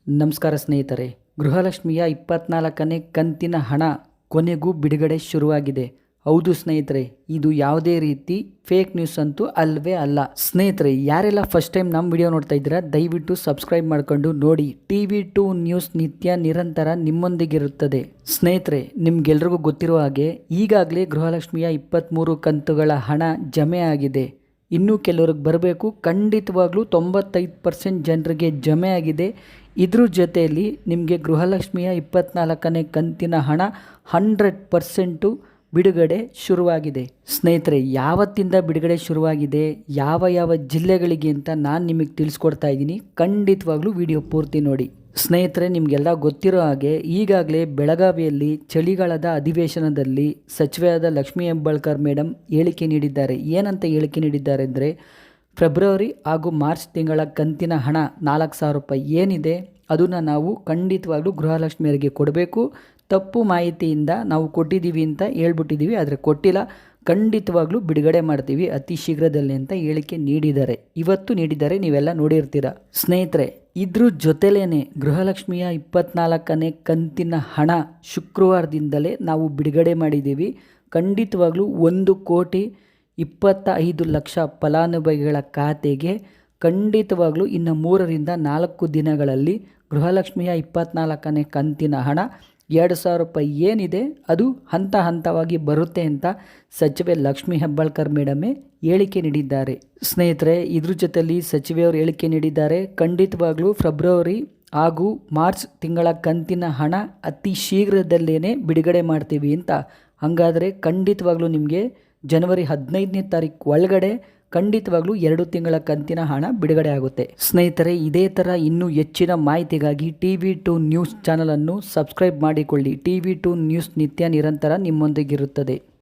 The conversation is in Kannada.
ನಮಸ್ಕಾರ ಸ್ನೇಹಿತರೆ. ಗೃಹಲಕ್ಷ್ಮಿಯ 24ನೇ ಕಂತಿನ ಹಣ ಕೊನೆಗೂ ಬಿಡುಗಡೆ ಶುರುವಾಗಿದೆ. ಹೌದು ಸ್ನೇಹಿತರೆ, ಇದು ಯಾವುದೇ ರೀತಿ ಫೇಕ್ ನ್ಯೂಸ್ ಅಂತೂ ಅಲ್ವೇ ಅಲ್ಲ. ಸ್ನೇಹಿತರೆ, ಯಾರೆಲ್ಲ ಫಸ್ಟ್ ಟೈಮ್ ನಮ್ಮ ವಿಡಿಯೋ ನೋಡ್ತಾ ಇದ್ದೀರಾ ದಯವಿಟ್ಟು ಸಬ್ಸ್ಕ್ರೈಬ್ ಮಾಡ್ಕೊಂಡು ನೋಡಿ. TV2 ನ್ಯೂಸ್ ನಿತ್ಯ ನಿರಂತರ ನಿಮ್ಮೊಂದಿಗಿರುತ್ತದೆ. ಸ್ನೇಹಿತರೆ, ನಿಮ್ಗೆಲ್ರಿಗೂ ಗೊತ್ತಿರುವ ಹಾಗೆ ಈಗಾಗಲೇ ಗೃಹಲಕ್ಷ್ಮಿಯ 23 ಕಂತುಗಳ ಹಣ ಜಮೆ ಆಗಿದೆ. ಇನ್ನೂ ಕೆಲವ್ರಿಗೆ ಬರಬೇಕು. ಖಂಡಿತವಾಗ್ಲೂ 95% ಜನರಿಗೆ ಜಮೆ ಆಗಿದೆ. ಇದ್ರ ಜೊತೆಯಲ್ಲಿ ನಿಮಗೆ ಗೃಹಲಕ್ಷ್ಮಿಯ 24ನೇ ಕಂತಿನ ಹಣ 100% ಬಿಡುಗಡೆ ಶುರುವಾಗಿದೆ. ಸ್ನೇಹಿತರೆ, ಯಾವತ್ತಿಂದ ಬಿಡುಗಡೆ ಶುರುವಾಗಿದೆ, ಯಾವ ಜಿಲ್ಲೆಗಳಿಗೆ ಅಂತ ನಾನು ನಿಮಗೆ ತಿಳಿಸ್ಕೊಡ್ತಾ ಇದ್ದೀನಿ. ಖಂಡಿತವಾಗ್ಲೂ ವಿಡಿಯೋ ಪೂರ್ತಿ ನೋಡಿ. ಸ್ನೇಹಿತರೆ, ನಿಮಗೆಲ್ಲ ಗೊತ್ತಿರೋ ಹಾಗೆ ಈಗಾಗಲೇ ಬೆಳಗಾವಿಯಲ್ಲಿ ಚಳಿಗಾಲದ ಅಧಿವೇಶನದಲ್ಲಿ ಸಚಿವೆಯಾದ ಲಕ್ಷ್ಮೀ ಹೆಬ್ಬಾಳ್ಕರ್ ಮೇಡಮ್ ಹೇಳಿಕೆ ನೀಡಿದ್ದಾರೆ. ಏನಂತ ಹೇಳಿಕೆ ನೀಡಿದ್ದಾರೆ ಅಂದರೆ, ಫೆಬ್ರವರಿ ಹಾಗೂ ಮಾರ್ಚ್ ತಿಂಗಳ ಕಂತಿನ ಹಣ 4,000 ರೂಪಾಯಿ ಏನಿದೆ ಅದನ್ನು ನಾವು ಖಂಡಿತವಾಗ್ಲೂ ಗೃಹಲಕ್ಷ್ಮಿಯರಿಗೆ ಕೊಡಬೇಕು. ತಪ್ಪು ಮಾಹಿತಿಯಿಂದ ನಾವು ಕೊಟ್ಟಿದ್ದೀವಿ ಅಂತ ಹೇಳ್ಬಿಟ್ಟಿದ್ದೀವಿ, ಆದರೆ ಕೊಟ್ಟಿಲ್ಲ. ಖಂಡಿತವಾಗ್ಲೂ ಬಿಡುಗಡೆ ಮಾಡ್ತೀವಿ ಅತಿ ಶೀಘ್ರದಲ್ಲಿ ಅಂತ ಹೇಳಿಕೆ ನೀಡಿದ್ದಾರೆ. ಇವತ್ತು ನೀಡಿದ್ದಾರೆ, ನೀವೆಲ್ಲ ನೋಡಿರ್ತೀರ. ಸ್ನೇಹಿತರೆ, ಇದ್ರ ಜೊತೆಲೇ ಗೃಹಲಕ್ಷ್ಮಿಯ 24ನೇ ಕಂತಿನ ಹಣ ಶುಕ್ರವಾರದಿಂದಲೇ ನಾವು ಬಿಡುಗಡೆ ಮಾಡಿದ್ದೀವಿ. ಖಂಡಿತವಾಗ್ಲೂ 1,25,00,000 ಫಲಾನುಭವಿಗಳ ಖಾತೆಗೆ ಖಂಡಿತವಾಗ್ಲೂ ಇನ್ನು 3ರಿಂದ 4 ದಿನಗಳಲ್ಲಿ ಗೃಹಲಕ್ಷ್ಮಿಯ 24ನೇ ಕಂತಿನ ಹಣ 2,000 ರೂಪಾಯಿ ಏನಿದೆ ಅದು ಹಂತವಾಗಿ ಬರುತ್ತೆ ಅಂತ ಸಚಿವೆ ಲಕ್ಷ್ಮೀ ಹೆಬ್ಬಾಳ್ಕರ್ ಮೇಡಮೇ ಹೇಳಿಕೆ ನೀಡಿದ್ದಾರೆ. ಸ್ನೇಹಿತರೆ, ಇದ್ರ ಜೊತೆಯಲ್ಲಿ ಸಚಿವೆಯವರು ಹೇಳಿಕೆ ನೀಡಿದ್ದಾರೆ, ಖಂಡಿತವಾಗ್ಲೂ ಫೆಬ್ರವರಿ ಹಾಗೂ ಮಾರ್ಚ್ ತಿಂಗಳ ಕಂತಿನ ಹಣ ಅತಿ ಶೀಘ್ರದಲ್ಲೇ ಬಿಡುಗಡೆ ಮಾಡ್ತೀವಿ ಅಂತ. ಹಾಗಾದರೆ ಖಂಡಿತವಾಗ್ಲೂ ನಿಮಗೆ ಜನವರಿ 15ನೇ ತಾರೀಕು ಒಳಗಡೆ ಖಂಡಿತವಾಗ್ಲೂ 2 ತಿಂಗಳ ಕಂತಿನ ಹಣ ಬಿಡುಗಡೆ ಆಗುತ್ತೆ. ಸ್ನೇಹಿತರೆ, ಇದೇ ಥರ ಇನ್ನೂ ಹೆಚ್ಚಿನ ಮಾಹಿತಿಗಾಗಿ TV2 ನ್ಯೂಸ್ ಚಾನಲನ್ನು ಸಬ್ಸ್ಕ್ರೈಬ್ ಮಾಡಿಕೊಳ್ಳಿ. TV2 ನ್ಯೂಸ್ ನಿತ್ಯ ನಿರಂತರ ನಿಮ್ಮೊಂದಿಗಿರುತ್ತದೆ.